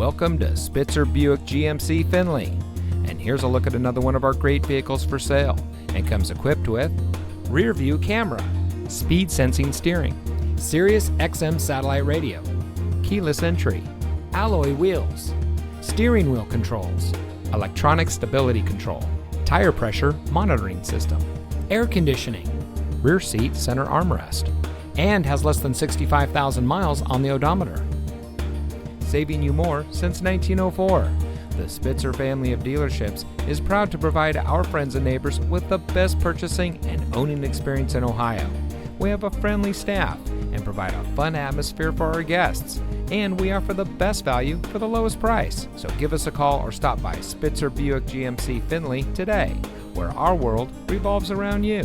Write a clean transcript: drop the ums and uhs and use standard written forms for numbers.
Welcome to Spitzer Buick GMC Findlay. And here's a look at another one of our great vehicles for sale, and comes equipped with rear view camera, speed sensing steering, Sirius XM satellite radio, keyless entry, alloy wheels, steering wheel controls, electronic stability control, tire pressure monitoring system, air conditioning, rear seat center armrest, and has less than 65,000 miles on the odometer. Saving you more since 1904. The Spitzer family of dealerships is proud to provide our friends and neighbors with the best purchasing and owning experience in Ohio. We have a friendly staff and provide a fun atmosphere for our guests, and we offer the best value for the lowest price. So give us a call or stop by Spitzer Buick GMC Findlay today, where our world revolves around you.